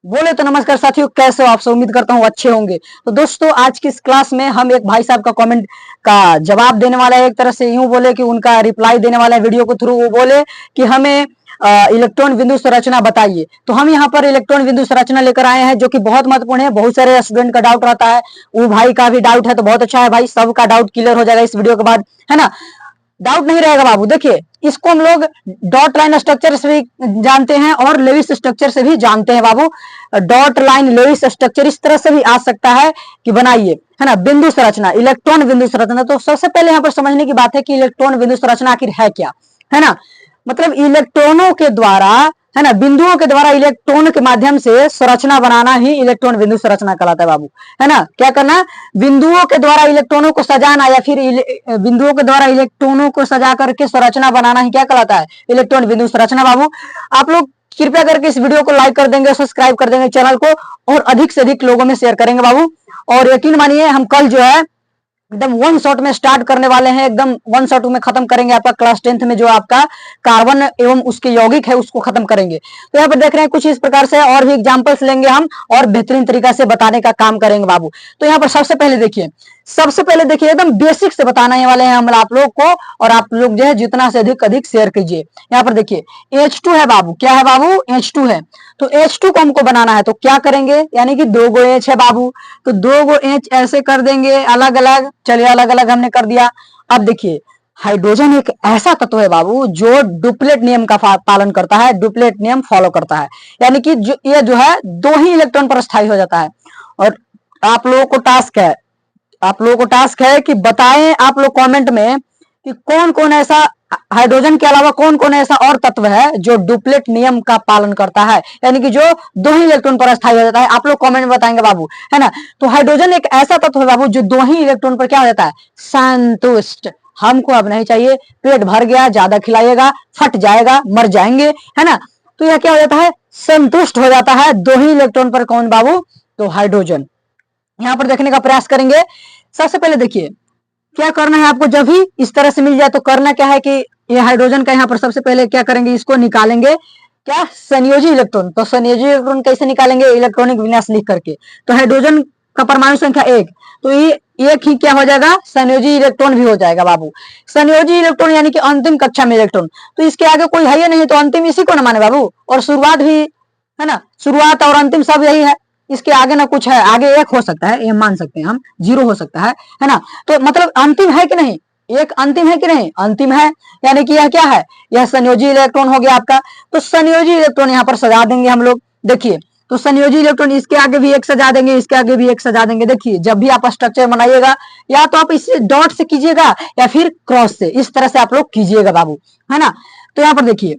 बोले तो नमस्कार साथियों, कैसे हो आप सब। उम्मीद करता हूँ अच्छे होंगे। तो दोस्तों, आज की इस क्लास में हम एक भाई साहब का कमेंट का जवाब देने वाला है। एक तरह से यूं बोले कि उनका रिप्लाई देने वाला है वीडियो के थ्रू। वो बोले कि हमें इलेक्ट्रॉन बिंदु संरचना बताइए। तो हम यहाँ पर इलेक्ट्रॉन बिंदु संरचना लेकर आए हैं, जो कि बहुत महत्वपूर्ण है। बहुत सारे स्टूडेंट का डाउट रहता है, वो भाई का भी डाउट है, तो बहुत अच्छा है भाई, सबका डाउट क्लियर हो जाएगा इस वीडियो के बाद, है ना। डाउट नहीं रहेगा बाबू। देखिए, इसको हम लोग डॉट लाइन स्ट्रक्चर से भी जानते हैं और लेविस स्ट्रक्चर से भी जानते हैं बाबू। डॉट लाइन लेविस स्ट्रक्चर इस तरह से भी आ सकता है कि बनाइए, है ना, बिंदु संरचना, इलेक्ट्रॉन बिंदु संरचना। तो सबसे पहले यहाँ पर समझने की बात है कि इलेक्ट्रॉन बिंदु संरचना आखिर है क्या, है ना। मतलब इलेक्ट्रॉनों के द्वारा, है ना, बिंदुओं के द्वारा इलेक्ट्रॉन के माध्यम से संरचना बनाना ही इलेक्ट्रॉन बिंदु संरचना कहलाता है बाबू, है ना। क्या करना, बिंदुओं के द्वारा इलेक्ट्रॉनों को सजाना या फिर बिंदुओं के द्वारा इलेक्ट्रॉनों को सजा करके संरचना बनाना ही क्या कहलाता है, इलेक्ट्रॉन बिंदु संरचना बाबू। आप लोग कृपया करके इस वीडियो को लाइक कर देंगे, सब्सक्राइब कर देंगे चैनल को, और अधिक से अधिक लोगों में शेयर करेंगे बाबू। और यकीन मानिए, हम कल जो है एकदम वन शॉट में स्टार्ट करने वाले हैं, एकदम वन शॉट में खत्म करेंगे आपका क्लास 10th में जो आपका कार्बन एवं उसके यौगिक है उसको खत्म करेंगे। तो यहाँ पर देख रहे हैं कुछ इस प्रकार से, और भी एग्जांपल्स लेंगे हम और बेहतरीन तरीका से बताने का काम करेंगे बाबू। तो यहाँ पर सबसे पहले देखिए, एकदम बेसिक से बताने वाले हैं हम आप लोग को, और आप लोग जो है जितना से अधिक शेयर कीजिए। यहाँ पर देखिए H2 है बाबू। क्या है बाबू, H2 है। तो H2 को हमको बनाना है, तो क्या करेंगे, यानी कि 2 गो H है बाबू, तो 2 गो H ऐसे कर देंगे अलग अलग। चलिए अलग अलग हमने कर दिया। अब देखिए, हाइड्रोजन एक ऐसा तत्व है बाबू जो डुप्लेट नियम का पालन करता है, डुप्लेट नियम फॉलो करता है, यानी कि ये जो है 2 ही इलेक्ट्रॉन पर स्थायी हो जाता है। और आप लोगों को टास्क है कि बताएं आप लोग कमेंट में कि कौन कौन ऐसा, हाइड्रोजन के अलावा कौन कौन ऐसा और तत्व है जो डुप्लेट नियम का पालन करता है, यानी कि जो 2 ही इलेक्ट्रॉन पर स्थायी हो जाता है। आप लोग कमेंट में बताएंगे बाबू, है ना। तो हाइड्रोजन एक ऐसा तत्व है बाबू जो 2 ही इलेक्ट्रॉन पर क्या हो जाता है, संतुष्ट। हमको अब नहीं चाहिए, पेट भर गया, ज्यादा खिलाइएगा फट जाएगा, मर जाएंगे, है ना। तो यह क्या हो जाता है, संतुष्ट हो जाता है 2 ही इलेक्ट्रॉन पर। कौन बाबू, तो हाइड्रोजन। यहाँ पर देखने का प्रयास करेंगे। सबसे पहले देखिए, क्या करना है आपको, जब भी इस तरह से मिल जाए तो करना क्या है कि ये हाइड्रोजन का यहाँ पर सबसे पहले क्या करेंगे, इसको निकालेंगे क्या, संयोजी इलेक्ट्रॉन। तो संयोजी इलेक्ट्रॉन कैसे निकालेंगे, इलेक्ट्रॉनिक विन्यास लिख करके। तो हाइड्रोजन का परमाणु संख्या 1, तो ये एक ही क्या हो जाएगा, संयोजी इलेक्ट्रॉन भी हो जाएगा बाबू। संयोजी इलेक्ट्रॉन यानी कि अंतिम कक्षा में इलेक्ट्रॉन, तो इसके आगे कोई है ही नहीं, तो अंतिम इसी को ना माने बाबू। और शुरुआत भी, है ना, शुरुआत और अंतिम सब यही है, इसके आगे ना कुछ है। आगे 1 हो सकता है, ये मान सकते हैं हम, 0 हो सकता है ना। तो मतलब अंतिम है कि नहीं, एक अंतिम है कि नहीं, अंतिम है, यानी कि यह क्या है, यह संयोजी इलेक्ट्रॉन हो गया आपका। तो संयोजी इलेक्ट्रॉन यहाँ पर सजा देंगे हम लोग। देखिए, तो संयोजी इलेक्ट्रॉन इसके आगे भी 1 सजा देंगे, इसके आगे भी 1 सजा देंगे। देखिए, जब भी आप स्ट्रक्चर बनाइएगा, या तो आप इसे डॉट से कीजिएगा या फिर क्रॉस से, इस तरह से आप लोग कीजिएगा बाबू, है ना। तो यहाँ पर देखिए,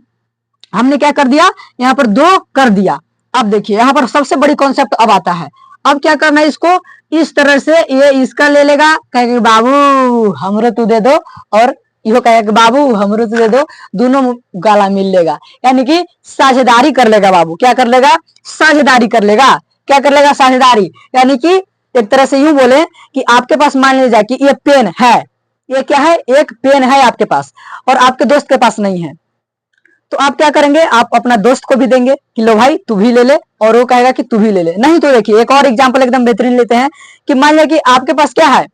हमने क्या कर दिया, यहाँ पर 2 कर दिया। अब देखिए, यहाँ पर सबसे बड़ी कॉन्सेप्ट अब आता है। अब क्या करना है, इसको इस तरह से, ये इसका ले लेगा, कहेगा बाबू हमरो तू दे दो, और यो कहेगा बाबू हमरो तू दे दो, दोनों गाला मिल लेगा, यानी कि साझेदारी कर लेगा बाबू। क्या कर लेगा, साझेदारी कर लेगा। क्या कर लेगा, साझेदारी, यानी कि एक तरह से यूं बोले कि आपके पास मान लीजिए कि ये पेन है, ये क्या है, एक पेन है आपके पास, और आपके दोस्त के पास नहीं है। तो आप क्या करेंगे, आप अपना दोस्त को भी देंगे कि लो भाई तू भी ले ले, और वो कहेगा कि तू भी ले ले। नहीं तो देखिए, एक और एग्जांपल एकदम बेहतरीन लेते हैं कि मान लिया कि आपके पास क्या है,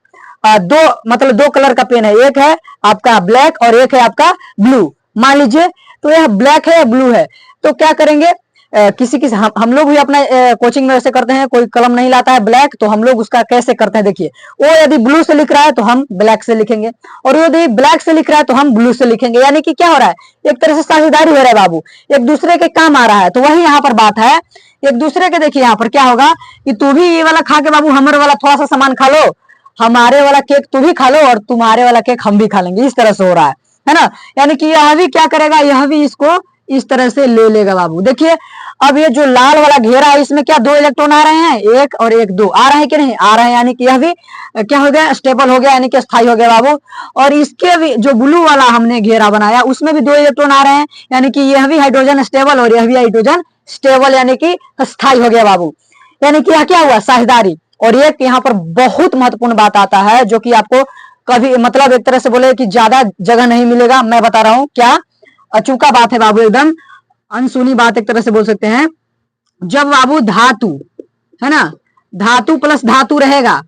2 कलर का पेन है, एक है आपका ब्लैक और एक है आपका ब्लू, मान लीजिए। तो यह ब्लैक है या ब्लू है, तो क्या करेंगे, किसी किसी हम लोग भी अपना कोचिंग में ऐसे करते हैं, कोई कलम नहीं लाता है ब्लैक, तो हम लोग उसका कैसे करते हैं, देखिए, वो यदि ब्लू से लिख रहा है तो हम ब्लैक से लिखेंगे, और यदि ब्लैक से लिख रहा है तो हम ब्लू से लिखेंगे। यानी कि क्या हो रहा है, एक तरह से साझेदारी हो रहा है बाबू, एक दूसरे के काम आ रहा है। तो वही यहाँ पर बात है, एक दूसरे के। देखिए यहाँ पर क्या होगा कि तू भी ये वाला खा के बाबू हमारे वाला थोड़ा सा सामान खा लो, हमारे वाला केक तू भी खा लो, और तुम्हारे वाला केक हम भी खा लेंगे, इस तरह से हो रहा है ना। यानी कि यह भी क्या करेगा, यह भी इसको इस तरह से ले लेगा बाबू। देखिए, अब ये जो लाल वाला घेरा है, इसमें क्या 2 इलेक्ट्रॉन आ रहे हैं, 1 और 1, 2 आ रहे हैं कि नहीं आ रहे हैं, यानी कि यह भी क्या हो गया, स्टेबल हो गया, यानी कि स्थायी हो गया बाबू। और इसके भी जो ब्लू वाला हमने घेरा बनाया, उसमें भी 2 इलेक्ट्रॉन आ रहे हैं, यानी कि यह भी हाइड्रोजन स्टेबल और यह भी हाइड्रोजन स्टेबल, यानी कि स्थायी हो गया बाबू। यानी कि यह क्या हुआ, साझेदारी। और एक यहाँ पर बहुत महत्वपूर्ण बात आता है, जो कि आपको कभी मतलब एक तरह से बोले कि ज्यादा जगह नहीं मिलेगा, मैं बता रहा हूं क्या, अचूका बात है बाबू, एकदम अनसुनी बात एक तरह से बोल सकते हैं। जब बाबू धातु, है ना, धातु प्लस धातु रहेगा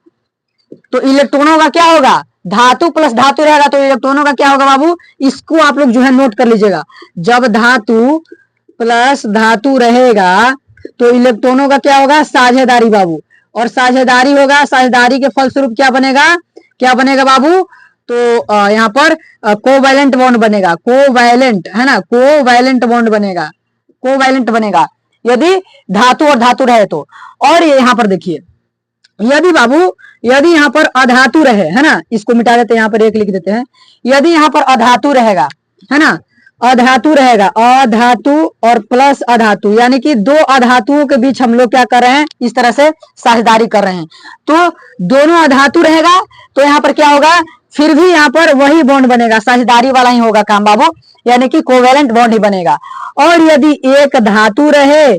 तो इलेक्ट्रॉनों का क्या होगा, धातु प्लस धातु रहेगा तो इलेक्ट्रॉनों का क्या होगा बाबू, इसको आप लोग जो है नोट कर लीजिएगा। जब धातु प्लस धातु रहेगा तो इलेक्ट्रॉनों का क्या होगा, साझेदारी बाबू, और साझेदारी होगा, साझेदारी के फलस्वरूप क्या बनेगा, क्या बनेगा बाबू, तो यहाँ पर कोवैलेंट बॉन्ड बनेगा, कोवैलेंट, है ना, कोवैलेंट बॉन्ड बनेगा, कोवैलेंट बनेगा यदि धातु और धातु रहे तो। और यहाँ पर देखिए, यदि बाबू, यदि यहाँ पर अधातु रहे, है ना, इसको मिटा देते हैं, यहाँ पर एक लिख देते हैं, यदि यहाँ पर अधातु रहेगा, है ना, अधातु रहेगा, अधातु और प्लस अधातु, यानी कि दो अधातुओं के बीच हम लोग क्या कर रहे हैं, इस तरह से साझेदारी कर रहे हैं, तो दोनों अधातु रहेगा तो यहाँ पर क्या होगा, फिर भी यहाँ पर वही बॉन्ड बनेगा, साझेदारी वाला ही होगा काम बाबू, यानी कि कोवेलेंट बॉन्ड ही बनेगा। और यदि एक धातु रहे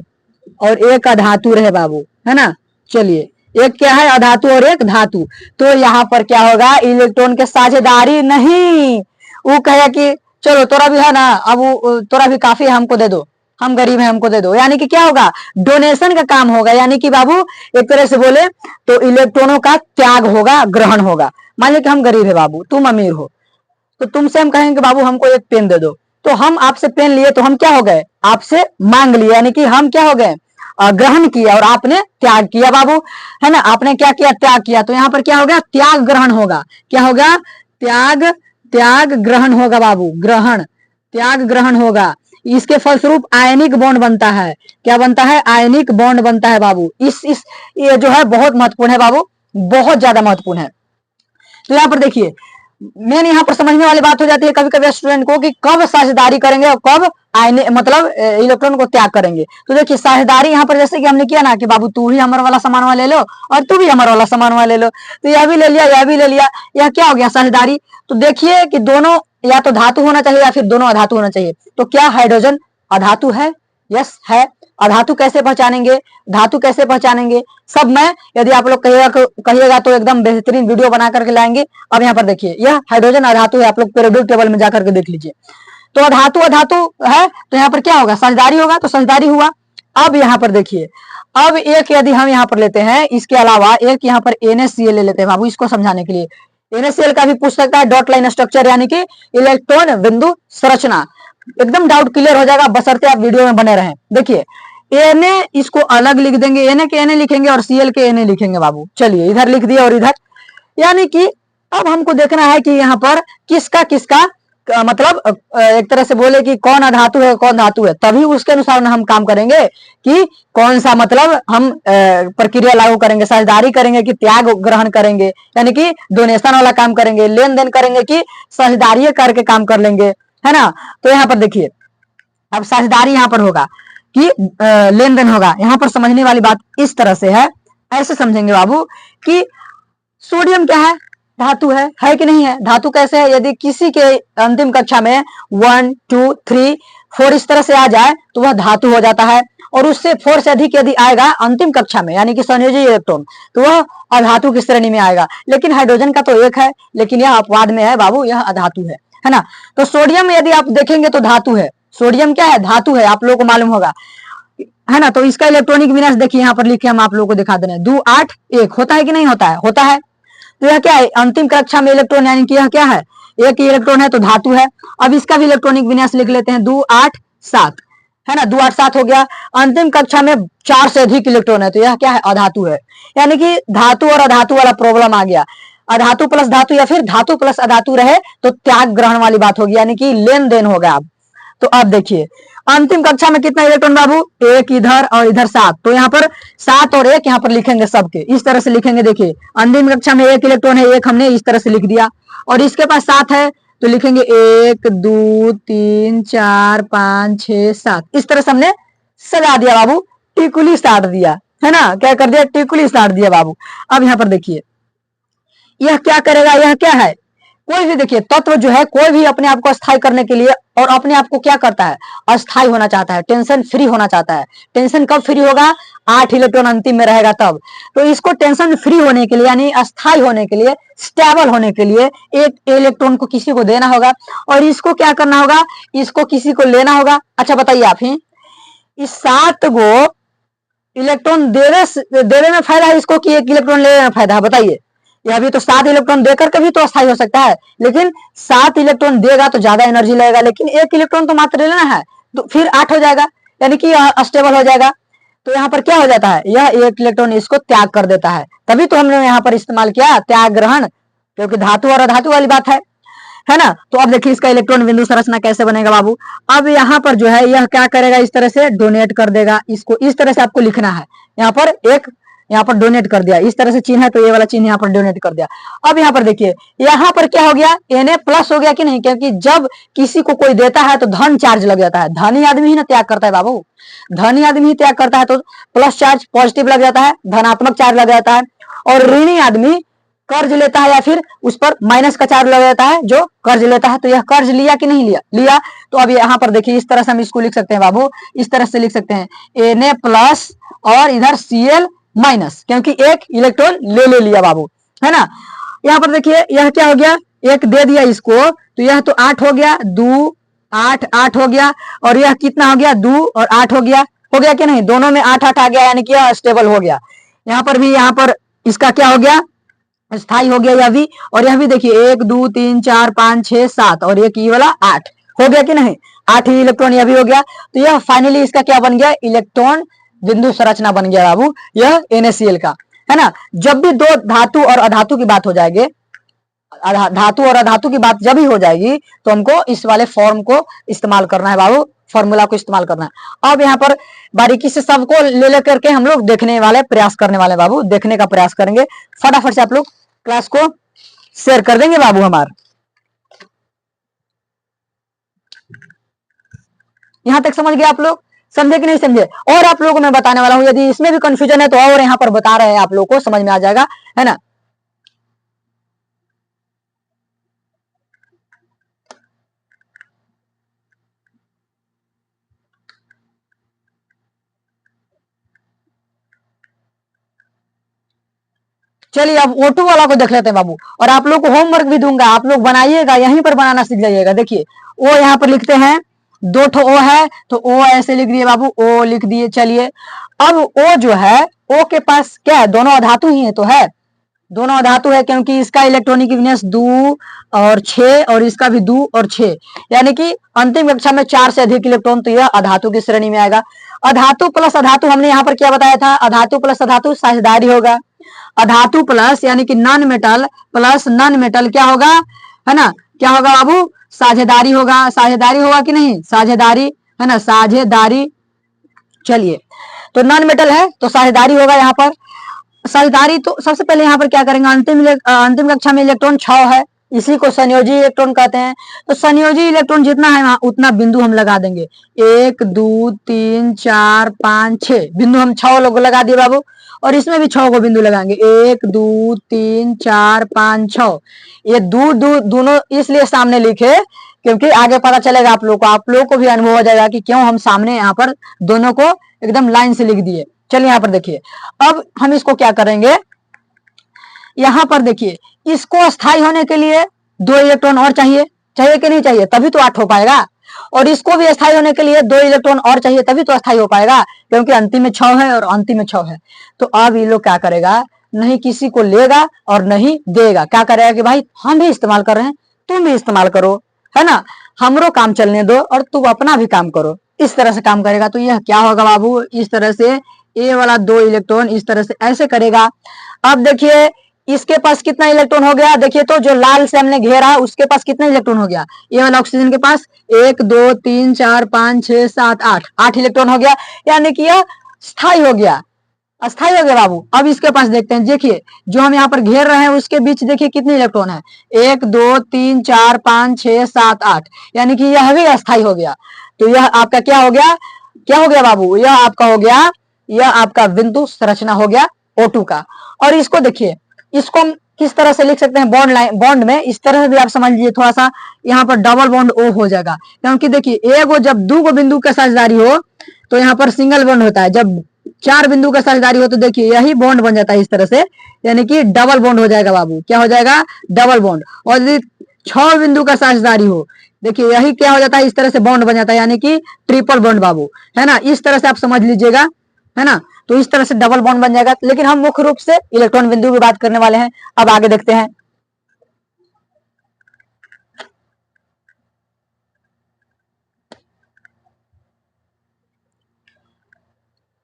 और एक अधातु रहे बाबू, है ना, चलिए, एक क्या है, अधातु और एक धातु, तो यहाँ पर क्या होगा, इलेक्ट्रॉन के साझेदारी नहीं, वो कहेगा कि चलो तोरा भी है ना, अब तोरा भी काफी है, हमको दे दो, हम गरीब हैं, हमको दे दो, यानी कि क्या होगा, डोनेशन का काम होगा, यानी कि बाबू एक तरह से बोले तो इलेक्ट्रॉनों का त्याग होगा, ग्रहण होगा। मान लीजिए कि हम गरीब है बाबू, तुम अमीर हो, तो तुमसे हम कहेंगे बाबू हमको एक पेन दे दो, तो हम आपसे पेन लिए तो हम क्या हो गए, आपसे मांग लिए, यानी कि हम क्या हो गए, ग्रहण किया, और आपने त्याग किया बाबू, है ना, आपने क्या किया, त्याग किया, तो यहाँ पर क्या हो गया, त्याग ग्रहण होगा, क्या होगा, त्याग, त्याग ग्रहण होगा बाबू, ग्रहण, त्याग ग्रहण होगा। इसके फलस्वरूप आयनिक बॉन्ड बनता है, क्या बनता है, आयनिक बॉन्ड बनता है बाबू। इस ये जो है बहुत महत्वपूर्ण है बाबू, बहुत ज्यादा महत्वपूर्ण है। तो यहाँ पर देखिए, मेन यहाँ पर समझने वाली बात हो जाती है कभी कभी स्टूडेंट को कि कब साझेदारी करेंगे और कब आयन मतलब इलेक्ट्रॉन को त्याग करेंगे। तो देखिए साझेदारी यहाँ पर जैसे कि हमने किया ना कि बाबू तू ही हमारा वाला सामान वाला ले लो और तू भी हमारा वाला सामान वाला ले लो, तो यह भी ले लिया, यह भी ले लिया, यह क्या हो गया, साझेदारी। तो देखिए कि दोनों या तो धातु होना चाहिए या फिर दोनों अधातु होना चाहिए। तो क्या हाइड्रोजन अधातु है? यस है। अधातु कैसे पहचानेंगे, धातु कैसे पहचानेंगे, सब मैं यदि आप लोग कहिएगा तो एकदम बेहतरीन वीडियो बना करके लाएंगे। अब यहाँ पर देखिए, यह हाइड्रोजन अधातु है, आप लोग पीरियोडिक टेबल में जाकर के देख लीजिए। तो अधातु अधातु है तो यहाँ पर क्या होगा, साझेदारी होगा, तो साझेदारी हुआ। अब यहाँ पर देखिए, अब एक यदि हम यहाँ पर लेते हैं, इसके अलावा एक यहाँ पर NaCl ले लेते हैं बाबू, इसको समझाने के लिए। NaCl का भी पूछ सकता है, डॉट लाइन स्ट्रक्चर यानी कि इलेक्ट्रॉन बिंदु संरचना, एकदम डाउट क्लियर हो जाएगा बशर्ते आप वीडियो में बने रहें। देखिए Na इसको अलग लिख देंगे, Na के Na लिखेंगे और Cl के Na लिखेंगे बाबू। चलिए इधर लिख दिया और इधर, यानी कि अब हमको देखना है कि यहाँ पर किसका किसका मतलब एक तरह से बोले कि कौन अधातु है कौन धातु है, तभी उसके अनुसार ना हम काम करेंगे कि कौन सा मतलब हम प्रक्रिया लागू करेंगे, साझेदारी करेंगे कि त्याग ग्रहण करेंगे, यानी कि डोनेशन वाला काम करेंगे, लेन देन करेंगे कि साझेदारी करके काम कर लेंगे, है ना। तो यहाँ पर देखिए, अब साझेदारी यहाँ पर होगा कि लेन देन होगा। यहाँ पर समझने वाली बात इस तरह से है, ऐसे समझेंगे बाबू कि सोडियम क्या है, धातु है कि नहीं है। धातु कैसे है, यदि किसी के अंतिम कक्षा में 1 2 3 4 इस तरह से आ जाए तो वह धातु हो जाता है, और उससे 4 से अधिक यदि आएगा अंतिम कक्षा में यानी कि संयोजी इलेक्ट्रॉन, तो वह अधातु की श्रेणी में आएगा। लेकिन हाइड्रोजन का तो एक है, लेकिन यह अपवाद में है बाबू, यह अधातु है ना। तो सोडियम यदि आप देखेंगे तो धातु है, सोडियम क्या है, धातु है, आप लोगों को मालूम होगा, है ना। तो इसका इलेक्ट्रॉनिक विन्यास देखिए, यहाँ पर लिखे हम आप लोगों को दिखा दे रहे हैं, 2 8 1 होता है कि नहीं होता है, होता है। तो यह क्या है, अंतिम कक्षा में इलेक्ट्रॉन, यानी कि यह क्या है, एक ही इलेक्ट्रॉन है तो धातु है। अब इसका भी इलेक्ट्रॉनिक विन्यास लिख लेते हैं, 2 8 7, है ना, 2 8 7 हो गया। अंतिम कक्षा में 4 से अधिक इलेक्ट्रॉन है तो यह क्या है, अधातु है। यानी कि धातु और अधातु वाला प्रॉब्लम आ गया, अधातु प्लस धातु या फिर धातु प्लस अधातु रहे तो त्याग ग्रहण वाली बात होगी, यानी कि लेन देन होगा। अब तो अब देखिए अंतिम कक्षा में कितना इलेक्ट्रॉन बाबू, एक इधर और इधर 7, तो यहाँ पर 7 और 1 यहाँ पर लिखेंगे सबके, इस तरह से लिखेंगे। देखिए अंतिम कक्षा में 1 इलेक्ट्रॉन है, 1 हमने इस तरह से लिख दिया, और इसके पास 7 है तो लिखेंगे 1 2 3 4 5 6 7, इस तरह से हमने सजा दिया बाबू, टिकुली साट दिया, है ना, क्या कर दिया, टिकुली साट दिया बाबू। अब यहाँ पर देखिए यह क्या करेगा, यह क्या है, कोई भी देखिए तत्व जो है, कोई भी अपने आप को अस्थायी करने के लिए और अपने आप को क्या करता है, अस्थायी होना चाहता है, टेंशन फ्री होना चाहता है। टेंशन कब फ्री होगा, 8 इलेक्ट्रॉन अंतिम में रहेगा तब। तो इसको टेंशन फ्री होने के लिए यानी अस्थायी होने के लिए, स्टेबल होने के लिए एक इलेक्ट्रॉन को किसी को देना होगा, और इसको क्या करना होगा, इसको किसी को लेना होगा। अच्छा बताइए आप ही, इस 7 गो इलेक्ट्रॉन देने में फायदा है इसको कि एक इलेक्ट्रॉन लेने में फायदा है, बताइए। ये अभी तो 7 इलेक्ट्रॉन देकर के भी तो अस्थायी हो सकता है, लेकिन 7 इलेक्ट्रॉन देगा तो ज्यादा एनर्जी लगेगा, लेकिन एक इलेक्ट्रॉन तो मात्र लेना है, तो फिर 8 हो जाएगा, यानी कि अस्टेबल हो जाएगा। तो यहाँ पर क्या हो जाता है, यह एक इलेक्ट्रॉन इसको त्याग कर देता है, तभी तो हमने यहाँ पर इस्तेमाल किया त्याग ग्रहण, क्योंकि धातु और अधातु वाली बात है ना। तो अब देखिए इसका इलेक्ट्रॉन बिंदु संरचना कैसे बनेगा बाबू। अब यहाँ पर जो है यह क्या करेगा, इस तरह से डोनेट कर देगा, इसको इस तरह से आपको लिखना है। यहाँ पर एक, यहाँ पर डोनेट कर दिया, इस तरह से चिन्ह है तो ये वाला चिन्ह यहाँ पर डोनेट कर दिया। अब यहाँ पर देखिए यहाँ पर क्या हो गया, Na प्लस हो गया कि नहीं, क्योंकि जब किसी को कोई देता है तो धन चार्ज लग जाता है, धनी आदमी ही ना त्याग करता है बाबू, धनी आदमी ही त्याग करता है तो प्लस चार्ज पॉजिटिव लग जाता है, धनात्मक चार्ज लग जाता है। और ऋणी आदमी कर्ज लेता है या फिर उस पर माइनस का चार्ज लग जाता है जो कर्ज लेता है। तो यह कर्ज लिया कि नहीं लिया। तो अब यहाँ पर देखिए इस तरह से हम इसको लिख सकते हैं बाबू, इस तरह से लिख सकते हैं Na प्लस और इधर Cl माइनस, क्योंकि एक इलेक्ट्रॉन ले लिया बाबू, है ना। यहाँ पर देखिए यह क्या हो गया, एक दे दिया इसको, तो यह तो 8 हो गया, 2 8 8 हो गया, और यह कितना हो गया, 2 और 8 हो गया कि नहीं, दोनों में 8 8 आ गया, यानी कि यह स्टेबल हो गया। यहाँ पर भी, यहाँ पर इसका क्या हो गया, स्थाई हो गया यह भी, और यह भी देखिए 1 2 3 4 5 6 7 और एक ये वाला 8 हो गया कि नहीं, 8 ही इलेक्ट्रॉन यह भी हो गया। तो यह फाइनली इसका क्या बन गया, इलेक्ट्रॉन बिंदु संरचना बन गया बाबू, यह NaCl का, है ना। जब भी दो धातु और अधातु की बात हो जाएगी, धातु और अधातु की बात जब ही हो जाएगी तो हमको इस वाले फॉर्म को इस्तेमाल करना है बाबू, फॉर्मूला को इस्तेमाल करना है। अब यहाँ पर बारीकी से सबको ले लेकर के हम लोग देखने वाले, प्रयास करने वाले बाबू, देखने का प्रयास करेंगे। फटाफट से आप लोग क्लास को शेयर कर देंगे बाबू हमारे। यहां तक समझ गए आप लोग, समझे कि नहीं समझे। और आप लोगों को मैं बताने वाला हूं, यदि इसमें भी कंफ्यूजन है तो और यहाँ पर बता रहे हैं, आप लोगों को समझ में आ जाएगा, है ना। चलिए अब O2 वाला को देख लेते हैं बाबू, और आप लोग को होमवर्क भी दूंगा, आप लोग बनाइएगा, यहीं पर बनाना सीख जाइएगा। देखिए O यहाँ पर लिखते हैं, 2 ठो O है तो O ऐसे लिख दिए बाबू, O लिख दिए। चलिए अब O जो है, O के पास क्या है, दोनों अधातु ही है, तो है दोनों अधातु है, क्योंकि इसका इलेक्ट्रॉनिक विन्यास 2 और 6 और इसका भी 2 और 6, यानी कि अंतिम कक्षा में 4 से अधिक इलेक्ट्रॉन, तो यह अधातु की श्रेणी में आएगा। अधातु प्लस अधातु हमने यहाँ पर क्या बताया था, अधातु प्लस अधातु साझेदारी होगा, अधातु प्लस यानी कि non metal plus non metal क्या होगा, है ना, क्या होगा बाबू, साझेदारी होगा। साझेदारी होगा कि नहीं, साझेदारी, है ना, साझेदारी। चलिए तो नॉन मेटल है तो साझेदारी होगा। यहाँ पर साझेदारी, तो सबसे पहले यहाँ पर क्या करेंगे, अंतिम कक्षा में इलेक्ट्रॉन 6 है, इसी को संयोजी इलेक्ट्रॉन कहते हैं। तो संयोजी इलेक्ट्रॉन जितना है वहां उतना बिंदु हम लगा देंगे, 1 2 3 4 5 6 बिंदु हम 6 लोग लगा दिए बाबू, और इसमें भी 6 को बिंदु लगाएंगे, 1 2 3 4 5 6। ये दोनों इसलिए सामने लिखे क्योंकि आगे पता चलेगा आप लोग को भी अनुभव हो जाएगा कि क्यों हम सामने यहाँ पर दोनों को एकदम लाइन से लिख दिए। चलिए यहाँ पर देखिए, अब हम इसको क्या करेंगे, यहाँ पर देखिए इसको अस्थाई होने के लिए 2 इलेक्ट्रॉन और चाहिए कि नहीं चाहिए, तभी तो 8 हो पाएगा। और इसको भी अस्थाई होने के लिए 2 इलेक्ट्रॉन और चाहिए, तभी तो अस्थाई हो पाएगा, क्योंकि अंतिम में 6 है और अंतिम में 6 है। तो अब ये लोग क्या करेगा, नहीं किसी को लेगा और नहीं देगा, क्या करेगा कि भाई हम भी इस्तेमाल कर रहे हैं, तुम भी इस्तेमाल करो, है ना, हमरो काम चलने दो और तुम अपना भी काम करो, इस तरह से काम करेगा। तो यह क्या होगा बाबू, इस तरह से ए वाला 2 इलेक्ट्रॉन इस तरह से ऐसे करेगा। अब देखिए इसके पास कितना इलेक्ट्रॉन हो गया, देखिए तो जो लाल से हमने घेरा उसके पास कितना इलेक्ट्रॉन हो गया, ये वाला ऑक्सीजन के पास 1 2 3 4 5 6 7 8 इलेक्ट्रॉन हो गया, यानी कि यह स्थायी हो गया, अस्थाई हो गया बाबू। अब इसके पास देखते हैं, देखिए जो हम यहाँ पर घेर रहे हैं उसके बीच देखिए कितने इलेक्ट्रॉन है, 1 2 3 4 5 6 7 8, यानी कि यह भी अस्थाई हो गया। तो यह आपका क्या हो गया बाबू, यह आपका हो गया, यह आपका बिंदु संरचना हो गया O2 का। और इसको देखिए, इसको हम किस तरह से लिख सकते हैं, बॉन्ड में इस तरह से भी आप समझ लीजिए, थोड़ा सा यहाँ पर डबल बॉन्ड O हो जाएगा, क्योंकि देखिए एगो जब 2 बिंदु का साझेदारी हो तो यहाँ पर सिंगल बॉन्ड होता है, जब 4 बिंदु का साझेदारी हो तो देखिए यही बॉन्ड बन जाता है इस तरह से, यानी कि डबल बॉन्ड हो जाएगा बाबू, क्या हो जाएगा, डबल बॉन्ड। और यदि 6 बिंदु का साझेदारी हो, देखिए यही क्या हो जाता है, इस तरह से बॉन्ड बन जाता है, यानी कि ट्रिपल बॉन्ड बाबू, है ना। इस तरह से आप समझ लीजिएगा, है ना। तो इस तरह से डबल बॉन्ड बन जाएगा, लेकिन हम मुख्य रूप से इलेक्ट्रॉन बिंदु की बात करने वाले हैं। अब आगे देखते हैं।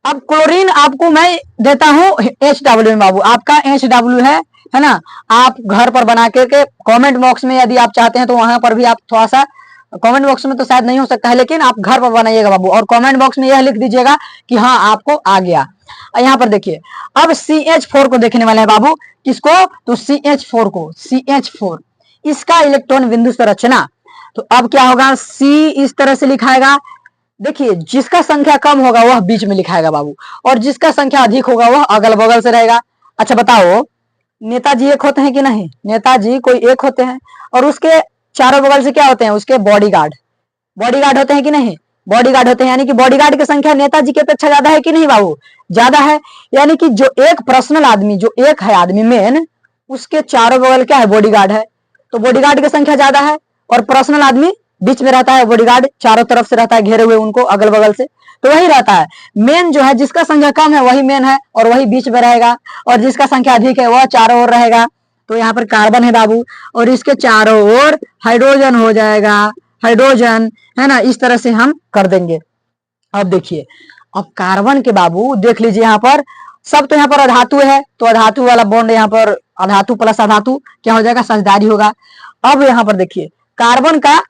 अब क्लोरीन आपको मैं देता हूं HW में बाबू, आपका HW है ना। आप घर पर बना के कमेंट बॉक्स में यदि आप चाहते हैं तो वहां पर भी आप थोड़ा सा, कमेंट बॉक्स में तो शायद नहीं हो सकता है, लेकिन आप घर पर बनाइएगा बाबू, और कमेंट बॉक्स में यह लिख दीजिएगा कि हाँ आपको आ गया। यहाँ पर देखिए, अब CH4 को देखने वाले हैं बाबू, किसको, तो CH4 को, CH4 इसका इलेक्ट्रॉन बिंदु संरचना। तो अब क्या होगा, C इस तरह से लिखाएगा। देखिए, जिसका संख्या कम होगा वह बीच में लिखाएगा बाबू, और जिसका संख्या अधिक होगा वह अगल बगल से रहेगा। अच्छा बताओ, नेताजी एक होते हैं कि नहीं, नेताजी कोई एक होते हैं, और उसके चारों बगल से क्या होते हैं, उसके बॉडीगार्ड, बॉडीगार्ड होते हैं कि नहीं, बॉडीगार्ड होते हैं। यानी कि बॉडीगार्ड की संख्या नेताजी की अपेक्षा ज्यादा है कि नहीं बाबू, ज्यादा है। यानी कि जो एक पर्सनल आदमी, जो एक है आदमी मेन, उसके चारों बगल क्या है, बॉडीगार्ड है। तो बॉडीगार्ड की संख्या ज्यादा है, और पर्सनल आदमी बीच में रहता है, बॉडीगार्ड चारों तरफ से रहता है, घेरे हुए उनको अगल बगल से, तो वही रहता है। मेन जो है, जिसका संख्या कम है वही मेन है, और वही बीच में रहेगा, और जिसका संख्या अधिक है वह चारों ओर रहेगा। तो यहाँ पर कार्बन है बाबू, और इसके चारों ओर हाइड्रोजन हो जाएगा, हाइड्रोजन, है ना। इस तरह से हम कर देंगे। अब देखिए, अब कार्बन के बाबू देख लीजिए, यहाँ पर सब तो यहाँ पर अधातु है, तो अधातु वाला बॉन्ड यहाँ पर, अधातु प्लस अधातु क्या हो जाएगा, साझेदारी होगा। अब यहाँ पर देखिए, कार्बन का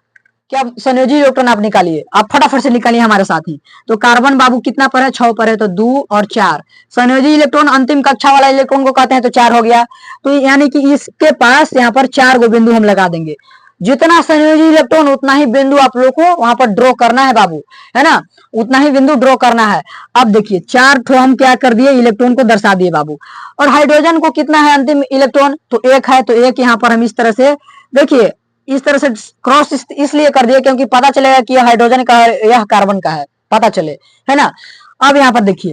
क्या संयोजी इलेक्ट्रॉन आप निकालिए, आप फटाफट से निकालिए हमारे साथ ही। तो कार्बन बाबू कितना पर है, 6 पर है, तो 2 और 4 संयोजी इलेक्ट्रॉन अंतिम कक्षा वाला इलेक्ट्रॉन को कहते हैं, तो 4 हो गया। तो यानी कि इसके पास यहाँ पर 4 गो बिंदु हम लगा देंगे। जितना संयोजी इलेक्ट्रॉन उतना ही बिंदु आप लोग को वहां पर ड्रॉ करना है बाबू, है ना, उतना ही बिंदु ड्रॉ करना है। अब देखिए, 4 ठो हम क्या कर दिए, इलेक्ट्रॉन को दर्शा दिए बाबू। और हाइड्रोजन को कितना है अंतिम इलेक्ट्रॉन, तो 1 है, तो 1 यहाँ पर हम इस तरह से, देखिए इस तरह से क्रॉस इसलिए कर दिए क्योंकि पता चलेगा कि यह हाइड्रोजन का है, यह कार्बन का है, पता चले, है ना। अब यहाँ पर देखिए,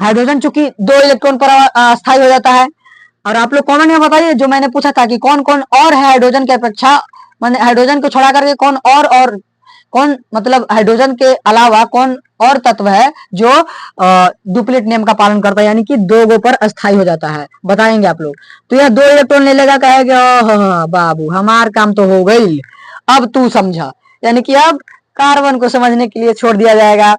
हाइड्रोजन चूंकि 2 इलेक्ट्रॉन पर अस्थायी हो जाता है। और आप लोग कमेंट में बताइए, जो मैंने पूछा था कि कौन कौन और है हाइड्रोजन की अपेक्षा, मैंने हाइड्रोजन को छोड़ा करके कौन और कौन, मतलब हाइड्रोजन के अलावा कौन और तत्व है जो डुप्लेट नियम का पालन करता है, यानी कि 2 गो पर अस्थायी हो जाता है, बताएंगे आप लोग। तो यह 2 इलेक्ट्रॉन ले लेगा, कहेगा बाबू हमार काम तो हो गई, अब तू समझा। यानी कि अब कार्बन को समझने के लिए छोड़ दिया जाएगा।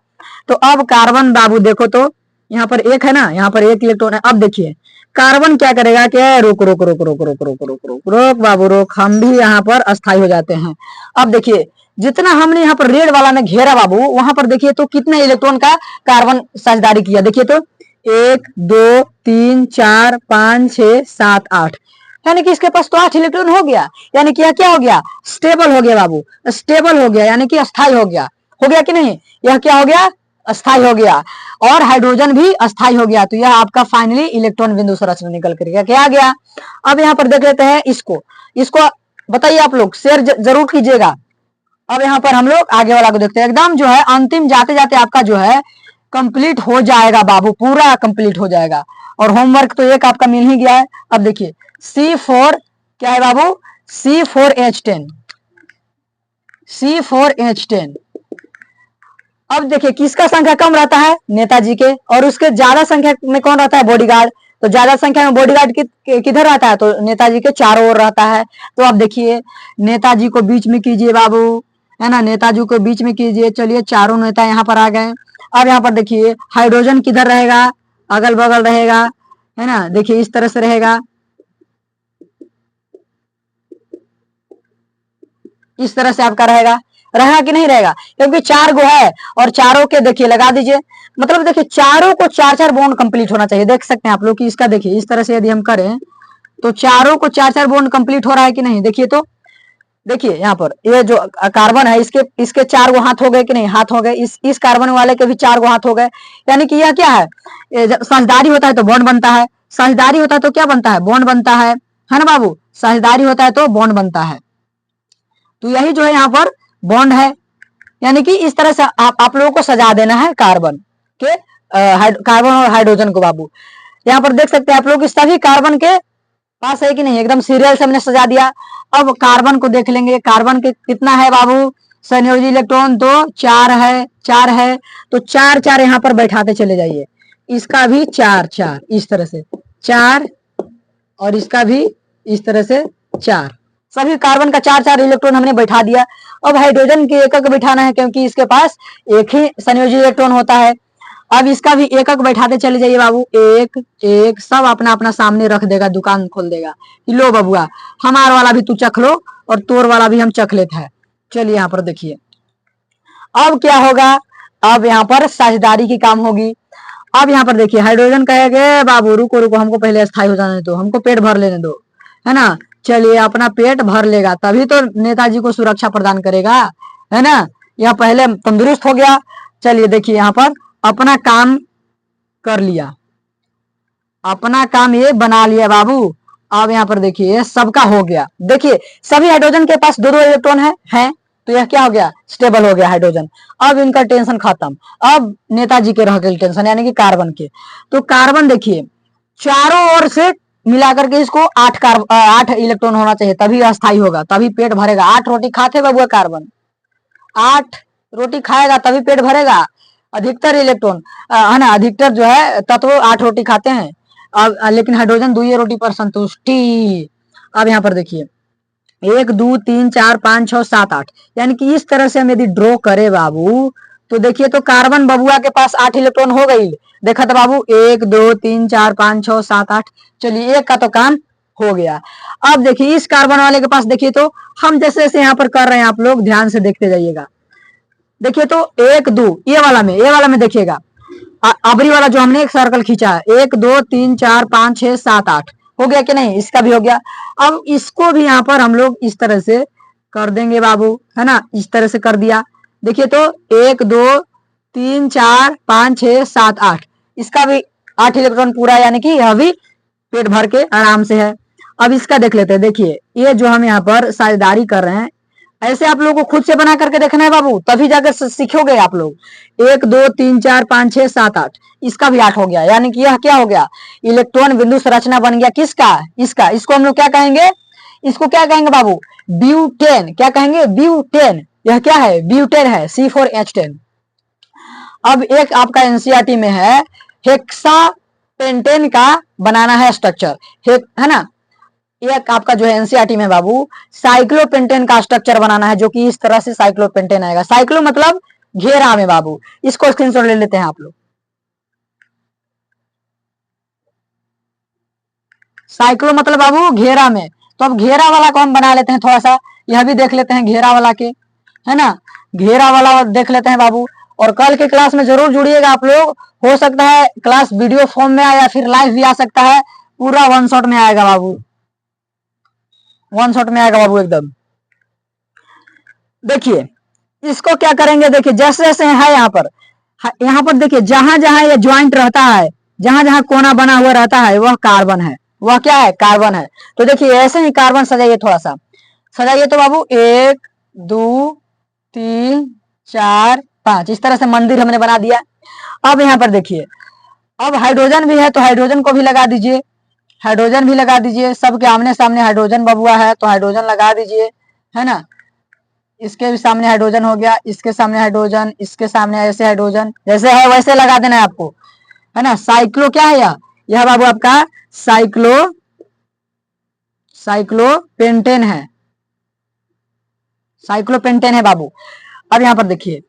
तो अब कार्बन बाबू देखो, तो यहाँ पर 1 है ना, यहाँ पर 1 इलेक्ट्रॉन है। अब देखिए कार्बन क्या करेगा, क्या रुक रुक रुक रुक रुक रुक रुक रुक रुक बाबू रुक, हम भी यहाँ पर अस्थायी हो जाते हैं। अब देखिए, जितना हमने यहाँ पर रेड वाला में घेरा बाबू, वहां पर देखिए तो कितने इलेक्ट्रॉन का कार्बन साझेदारी किया, देखिए तो 1 2 3 4 5 6 7 8, यानी कि इसके पास तो 8 इलेक्ट्रॉन हो गया। यानी कि यह क्या हो गया, स्टेबल हो गया बाबू, स्टेबल हो गया, यानी कि अस्थायी हो गया, हो गया कि नहीं, यह क्या हो गया, अस्थायी हो गया। और हाइड्रोजन भी अस्थायी हो गया। तो यह आपका फाइनली इलेक्ट्रॉन बिंदु संरचना निकल कर क्या आ गया। अब यहाँ पर देख लेते हैं इसको बताइए, आप लोग शेयर जरूर कीजिएगा। अब यहाँ पर हम लोग आगे वाला को देखते हैं, एकदम जो है अंतिम जाते जाते आपका जो है कंप्लीट हो जाएगा बाबू, पूरा कंप्लीट हो जाएगा। और होमवर्क तो एक आपका मिल ही गया है। अब देखिए C4 क्या है बाबू, C4H10, C4H10। अब देखिए किसका संख्या कम रहता है, नेताजी के, और उसके ज्यादा संख्या में कौन रहता है, बॉडीगार्ड। तो ज्यादा संख्या में बॉडीगार्ड किधर रहता है, तो नेताजी के चारों ओर रहता है। तो अब देखिए, नेताजी को बीच में कीजिए बाबू, है ना, नेताजी को बीच में कीजिए। चलिए, चारों नेता यहाँ पर आ गए। अब यहाँ पर देखिए हाइड्रोजन किधर रहेगा, अगल बगल रहेगा, है ना, देखिए इस तरह से रहेगा, इस तरह से आपका रहेगा कि नहीं रहेगा, क्योंकि 4 गो है, और चारों के देखिए लगा दीजिए। मतलब देखिए चारों को 4-4 बॉन्ड कंप्लीट होना चाहिए। देख सकते हैं आप लोग कि इसका देखिए इस तरह से यदि हम करें तो चारों को 4-4 बॉन्ड कंप्लीट हो रहा है कि नहीं। देखिए तो देखिए यहाँ पर ये जो कार्बन है, इसके 4 गो हाथ हो गए कि नहीं, हाथ हो गए। इस कार्बन वाले के भी 4 गो हाथ हो गए। यानी कि यह क्या है, साझेदारी होता है तो बॉन्ड बनता है, साझेदारी होता है तो क्या बनता है, बॉन्ड बनता है ना बाबू, साझेदारी होता है तो बॉन्ड बनता है। तो यही जो है यहाँ पर बॉन्ड है। यानी कि इस तरह से आप लोगों को सजा देना है कार्बन के, कार्बन और हाइड्रोजन को बाबू। यहाँ पर देख सकते हैं आप लोग, सभी कार्बन के पास है कि नहीं, एकदम सीरियल से हमने सजा दिया। अब कार्बन को देख लेंगे, कार्बन के कितना है बाबू, संयोजी इलेक्ट्रॉन तो 4 है, 4 है, तो 4 4 यहाँ पर बैठाते चले जाइए। इसका भी 4 4 इस तरह से 4, और इसका भी इस तरह से 4। सभी कार्बन का 4 4 इलेक्ट्रॉन हमने बैठा दिया। अब हाइड्रोजन के एक एक बैठाना है, क्योंकि इसके पास एक ही संयोजी इलेक्ट्रॉन होता है। अब इसका भी एक एक बैठाते चले जाइए बाबू, एक एक, सब अपना अपना सामने रख देगा, दुकान खोल देगा कि लो बबुआ हमार वाला भी तू चख लो और तोर वाला भी हम चख लेते हैं। चलिए यहाँ पर देखिए अब क्या होगा, अब यहाँ पर साझेदारी की काम होगी। अब यहाँ पर देखिए हाइड्रोजन कहेगा बाबू रुको रुको, हमको पहले स्थायी हो जाने दो, हमको पेट भर लेने दो, है ना। चलिए अपना पेट भर लेगा तभी तो नेताजी को सुरक्षा प्रदान करेगा, है ना। यह पहले तंदुरुस्त हो गया। चलिए देखिए यहाँ पर अपना काम कर लिया, अपना काम ये बना लिया बाबू। अब यहाँ पर देखिए सबका हो गया। देखिए सभी हाइड्रोजन के पास दो दो इलेक्ट्रॉन है, तो यह क्या हो गया, स्टेबल हो गया हाइड्रोजन। अब इनका टेंशन खत्म। अब नेताजी के रह गए टेंशन, यानी कि कार्बन के। तो कार्बन देखिए चारों ओर से मिलाकर के इसको 8 इलेक्ट्रॉन होना चाहिए, तभी अस्थायी होगा, तभी पेट भरेगा। 8 रोटी खाते बाबू कार्बन, 8 रोटी खाएगा तभी पेट भरेगा। अधिकतर इलेक्ट्रॉन है ना, अधिकतर जो है तत्व 8 रोटी खाते हैं। अब लेकिन हाइड्रोजन 2 रोटी पर संतुष्टि। अब यहाँ पर देखिए 1 2 3 4 5 6 7 8, यानी कि इस तरह से हम यदि ड्रॉ करे बाबू, तो देखिए तो कार्बन बबुआ के पास 8 इलेक्ट्रॉन हो गई। देखा था बाबू 1 2 3 4 5 6 7 8। चलिए एक का तो काम हो गया। अब देखिए इस कार्बन वाले के पास देखिए तो हम जैसे जैसे यहाँ पर कर रहे हैं, आप लोग ध्यान से देखते जाइएगा। देखिए तो 1 2 ये वाला में देखिएगा, अबरी वाला जो हमने एक सर्कल खींचा है, 1 2 3 4 5 6 7 8 हो गया कि नहीं, इसका भी हो गया। अब इसको भी यहाँ पर हम लोग इस तरह से कर देंगे बाबू, है ना, इस तरह से कर दिया। देखिए तो 1 2 3 4 5 6 7 8, इसका भी 8 इलेक्ट्रॉन पूरा, यानी कि यह भी पेट भर के आराम से है। अब इसका देख लेते हैं। देखिए ये जो हम यहाँ पर साझेदारी कर रहे हैं, ऐसे आप लोगों को खुद से बना करके देखना है बाबू, तभी जाकर सीखोगे आप लोग। 1 2 3 4 5 6 7 8, इसका भी 8 हो गया, यानी कि यह क्या हो गया, इलेक्ट्रॉन बिंदु संरचना बन गया। किसका, इसका। इसको हम लोग क्या कहेंगे, इसको क्या कहेंगे बाबू, ब्यूटेन। क्या कहेंगे, ब्यूटेन। यह क्या है, ब्यूटेन है, C4H10। अब एक आपका एनसीईआरटी में है हेक्सा पेंटेन का बनाना है स्ट्रक्चर, है ना। एक आपका जो है एनसीईआरटी में बाबू साइक्लोपेंटेन का स्ट्रक्चर बनाना है, जो कि इस तरह से साइक्लोपेंटेन आएगा। साइक्लो मतलब घेरा में बाबू, इसको स्क्रीनशॉट ले लेते हैं आप लोग। साइक्लो मतलब बाबू घेरा में, तो अब घेरा वाला को हम बना लेते हैं थोड़ा सा, यह भी देख लेते हैं घेरा वाला के, है ना। घेरा वाला देख लेते हैं बाबू, और कल के क्लास में जरूर जुड़िएगा आप लोग। हो सकता है क्लास वीडियो फॉर्म में आए या फिर लाइव भी आ सकता है, पूरा वन शॉट में आएगा बाबू, वन शॉट में आएगा बाबू एकदम। देखिए इसको क्या करेंगे, देखिए जैसे जैसे है यहाँ पर देखिए जहां जहां ये ज्वाइंट रहता है, जहां जहां कोना बना हुआ रहता है, वह कार्बन है, वह क्या है, कार्बन है। तो देखिए ऐसे ही कार्बन सजाइए, थोड़ा सा सजाइए तो बाबू 1 2 3 4 5, इस तरह से मंदिर हमने बना दिया। अब यहाँ पर देखिए अब हाइड्रोजन भी है, तो हाइड्रोजन को भी लगा दीजिए, हाइड्रोजन भी लगा दीजिए। सबके आमने सामने हाइड्रोजन बबुआ है, तो हाइड्रोजन लगा दीजिए, है ना। इसके भी सामने हाइड्रोजन हो गया, इसके सामने हाइड्रोजन, इसके सामने ऐसे हाइड्रोजन, जैसे है वैसे लगा देना है आपको, है ना। साइक्लो क्या है यह बाबू आपका साइक्लोपेंटेन है, साइक्लोपेंटेन है बाबू। अब यहाँ पर देखिए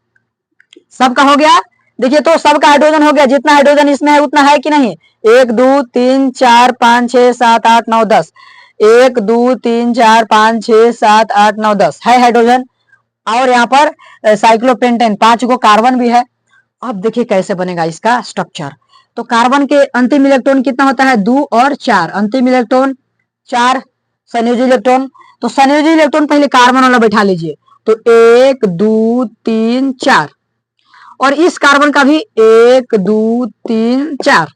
सबका हो गया। देखिए तो सबका हाइड्रोजन हो गया, जितना हाइड्रोजन इसमें है उतना है कि नहीं। 1 2 3 4 5 6 7 8 9 10, 1 2 3 4 5 6 7 8 9 10 है हाइड्रोजन। और यहाँ पर साइक्लोपेंटेन 5 को कार्बन भी है। अब देखिए कैसे बनेगा इसका स्ट्रक्चर। तो कार्बन के अंतिम इलेक्ट्रॉन कितना होता है, 2 और 4, अंतिम इलेक्ट्रॉन 4 संयोजी इलेक्ट्रॉन। तो संयोजी इलेक्ट्रॉन पहले कार्बन वाला बैठा लीजिए, तो 1 2 3 4, और इस कार्बन का भी 1 2 3 4,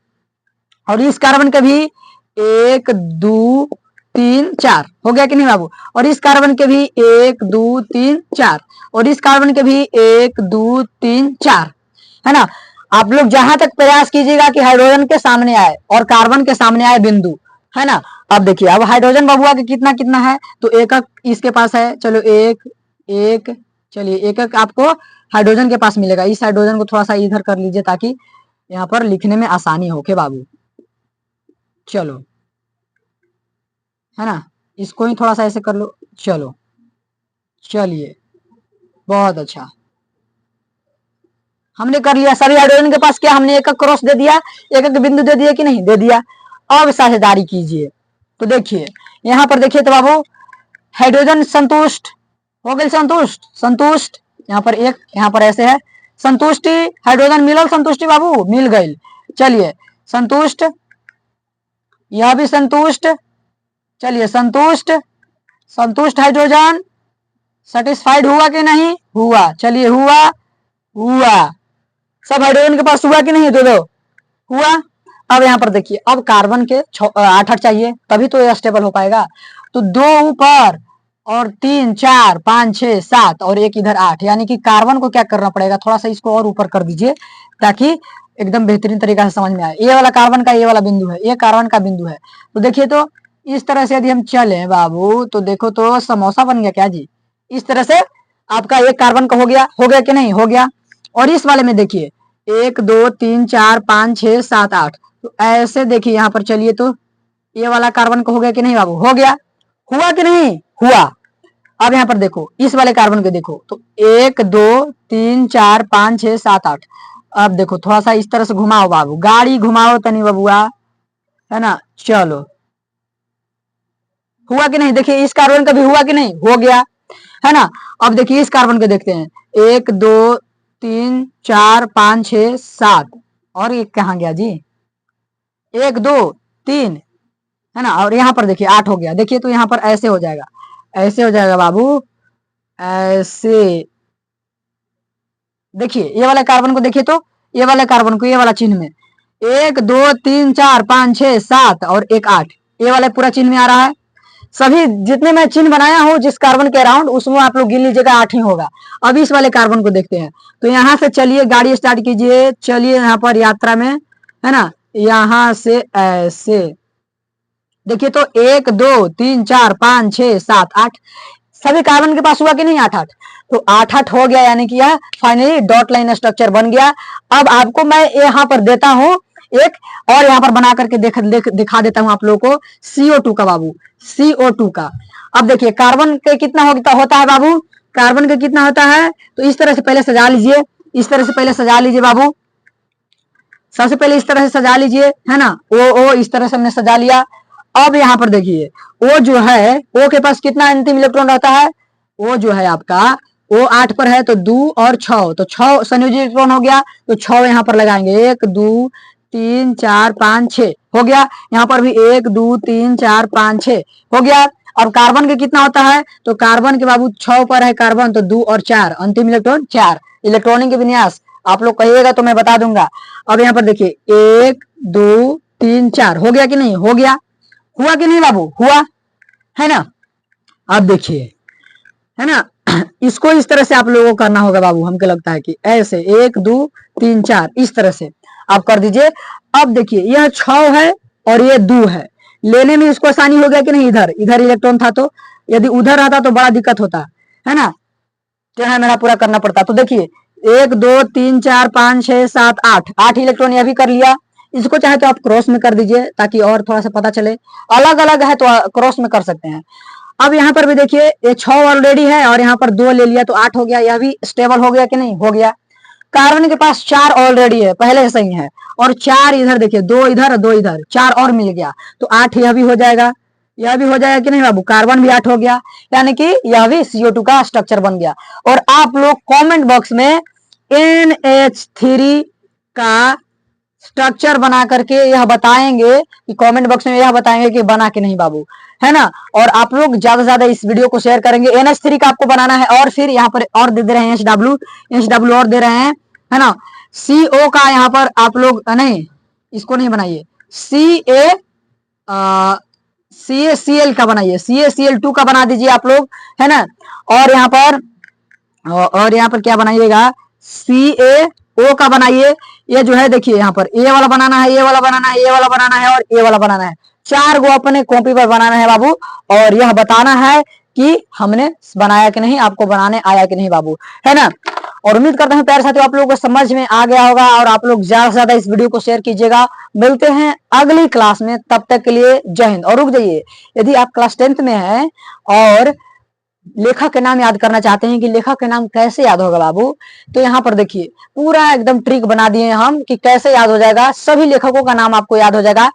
और इस कार्बन का भी 1 2 3 4 हो गया कि नहीं बाबू। और इस कार्बन के भी 1 2 3 4, और इस कार्बन के भी 1 2 3 4, है ना। आप लोग जहां तक प्रयास कीजिएगा कि हाइड्रोजन के सामने आए और कार्बन के सामने आए बिंदु, है ना। अब देखिए अब हाइड्रोजन बबुआ के कितना कितना है, तो एक इसके पास है, चलो 1 1 चलिए एक एक आपको हाइड्रोजन के पास मिलेगा। इस हाइड्रोजन को थोड़ा सा इधर कर लीजिए ताकि यहाँ पर लिखने में आसानी हो के बाबू। चलो, है ना, इसको ही थोड़ा सा ऐसे कर लो। चलो, चलिए, बहुत अच्छा, हमने कर लिया। सभी हाइड्रोजन के पास क्या हमने एक एक क्रॉस दे दिया, एक एक बिंदु दे दिया कि नहीं, दे दिया। अब साझेदारी कीजिए। तो देखिए यहाँ पर देखिए तो बाबू हाइड्रोजन संतुष्ट हो गए, संतुष्ट, संतुष्ट, यहाँ पर एक, यहाँ पर ऐसे है संतुष्टि, हाइड्रोजन मिलल, संतुष्टि बाबू मिल गई। चलिए संतुष्ट, यह भी संतुष्ट, चलिए संतुष्ट, संतुष्ट हाइड्रोजन सेटिस्फाइड हुआ कि नहीं, हुआ, चलिए हुआ, हुआ, सब हाइड्रोजन के पास हुआ कि नहीं, दो हुआ। अब यहाँ पर देखिए अब कार्बन के 8 चाहिए तभी तो ये स्टेबल हो पाएगा। तो 2 ऊपर और 3 4 5 6 7 और एक इधर 8, यानी कि कार्बन को क्या करना पड़ेगा, थोड़ा सा इसको और ऊपर कर दीजिए ताकि एकदम बेहतरीन तरीका से समझ में आए। ये वाला कार्बन का ये वाला बिंदु है, ये कार्बन का बिंदु है। तो देखिए तो इस तरह से यदि हम चले बाबू तो देखो तो समोसा बन गया क्या जी। इस तरह से आपका एक कार्बन का हो गया कि नहीं, हो गया। और इस वाले में देखिए 1 2 3 4 5 6 7 8, तो ऐसे देखिए यहाँ पर चलिए तो ये वाला कार्बन का हो गया कि नहीं बाबू, हो गया, हुआ कि नहीं, हुआ। अब यहाँ पर देखो इस वाले कार्बन को देखो तो 1 2 3 4 5 6 7 8। अब देखो थोड़ा सा इस तरह से घुमाओ बाबू, गाड़ी घुमाओ तनी बबुआ, है ना। चलो हुआ कि नहीं, देखिए इस कार्बन का भी हुआ कि नहीं, हो गया, है ना। अब देखिए इस कार्बन को देखते हैं 1 2 3 4 5 6 7 और एक कहाँ गया जी, 1 2 3, है ना। और यहाँ पर देखिए 8 हो गया। देखिए तो यहाँ पर ऐसे हो जाएगा, ऐसे हो जाएगा बाबू, ऐसे। देखिए ये वाला कार्बन को देखिए तो ये वाला कार्बन को ये वाला चिन्ह में 1 2 3 4 5 6 7 और एक 8, ये वाला पूरा चिन्ह में आ रहा है। सभी जितने मैं चिन्ह बनाया हूं जिस कार्बन के अराउंड उसमें आप लोग गिन लीजिएगा 8 ही होगा। अब इस वाले कार्बन को देखते हैं तो यहाँ से चलिए गाड़ी स्टार्ट कीजिए, चलिए यहाँ पर यात्रा में, है ना, यहाँ से ऐसे देखिए तो 1 2 3 4 5 6 7 8, सभी कार्बन के पास हुआ कि नहीं 8 8, तो 8 8 हो गया, यानी कि यह फाइनली डॉट लाइन स्ट्रक्चर बन गया। अब आपको मैं यहाँ पर देता हूं एक और यहाँ पर बना करके दिखा देता हूं आप लोगों को CO2 का बाबू, CO2 का। अब देखिए कार्बन के कितना होता है बाबू, कार्बन के कितना होता है, तो इस तरह से पहले सजा लीजिए, इस तरह से पहले सजा लीजिए बाबू, सबसे पहले इस तरह से सजा लीजिए, है ना। ओ इस तरह से हमने सजा लिया। अब यहाँ पर देखिए ओ जो है, ओ के पास कितना अंतिम इलेक्ट्रॉन रहता है, ओ जो है आपका ओ 8 पर है तो 2 और 6, तो 6 संयोजी इलेक्ट्रॉन हो गया, तो 6 यहाँ पर लगाएंगे, 1 2 3 4 5 6 हो गया। यहाँ पर भी 1 2 3 4 5 6 हो गया। अब कार्बन के कितना होता है, तो कार्बन के बाबू 6 पर है कार्बन तो 2 और 4, अंतिम इलेक्ट्रॉन 4। इलेक्ट्रॉनिक के विन्यास आप लोग कहिएगा तो मैं बता दूंगा। अब यहाँ पर देखिए 1 2 3 4 हो गया कि नहीं, हो गया, हुआ कि नहीं बाबू, हुआ, है ना। अब देखिए, है ना, इसको इस तरह से आप लोगों को करना होगा बाबू, हमको लगता है कि ऐसे 1 2 3 4 इस तरह से आप कर दीजिए। अब देखिए यह 6 है और ये 2 है, लेने में इसको आसानी हो गया कि नहीं, इधर इधर इलेक्ट्रॉन था तो यदि उधर रहता तो बड़ा दिक्कत होता, है ना, तो मेरा पूरा करना पड़ता। तो देखिए 1 2 3 4 5 6 7 8, 8 इलेक्ट्रॉन यह भी कर लिया। इसको चाहे तो आप क्रॉस में कर दीजिए ताकि और थोड़ा सा पता चले, अलग अलग है तो क्रॉस में कर सकते हैं। अब यहाँ पर भी देखिए ये 6 ऑलरेडी है और यहाँ पर 2 ले लिया तो 8 हो गया, यह भी स्टेबल हो गया कि नहीं, हो गया। कार्बन के पास 4 ऑलरेडी है, पहले से ही है, और 4 इधर देखिए, 2 इधर 2 इधर, 4 और मिल गया तो 8 यह भी हो जाएगा, यह भी हो जाएगा कि नहीं बाबू, कार्बन भी 8 हो गया, यानी कि यह भी CO2 का स्ट्रक्चर बन गया। और आप लोग कमेंट बॉक्स में NH3 का स्ट्रक्चर बना करके यह बताएंगे कि कमेंट बॉक्स में यह बताएंगे कि बना कि नहीं बाबू, है ना। और आप लोग ज्यादा से ज्यादा इस वीडियो को शेयर करेंगे। NH3 का आपको बनाना है और फिर यहाँ पर और दे रहे हैं HW और दे रहे हैं, है ना। CO का यहाँ पर आप लोग नहीं, इसको नहीं बनाइए, CaCl का बनाइए, CaCl2 का बना दीजिए आप लोग, है ना। और यहाँ पर क्या बनाइएगा, CaO का बनाइए। ये जो है देखिए यहाँ पर ए वाला बनाना है, ये वाला बनाना है, ये वाला बनाना है और ये वाला बनाना है, 4 गो अपने कॉपी पर बनाना है बाबू। और यह बताना है कि हमने बनाया कि नहीं, आपको बनाने आया कि नहीं बाबू, है ना। और उम्मीद करता हूँ प्यारे साथियों आप लोगों को समझ में आ गया होगा और आप लोग ज्यादा से ज्यादा इस वीडियो को शेयर कीजिएगा। मिलते हैं अगली क्लास में, तब तक के लिए जय हिंद। और रुक जाइए, यदि आप क्लास 10th में हैं और लेखक के नाम याद करना चाहते हैं कि लेखक के नाम कैसे याद होगा बाबू, तो यहाँ पर देखिए पूरा एकदम ट्रिक बना दिए हम कि कैसे याद हो जाएगा। सभी लेखकों का नाम आपको याद हो जाएगा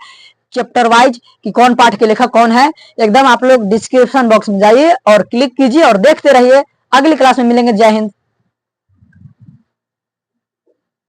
चैप्टर वाइज कि कौन पाठ के लेखक कौन है। एकदम आप लोग डिस्क्रिप्शन बॉक्स में जाइए और क्लिक कीजिए और देखते रहिए। अगली क्लास में मिलेंगे। जय हिंद।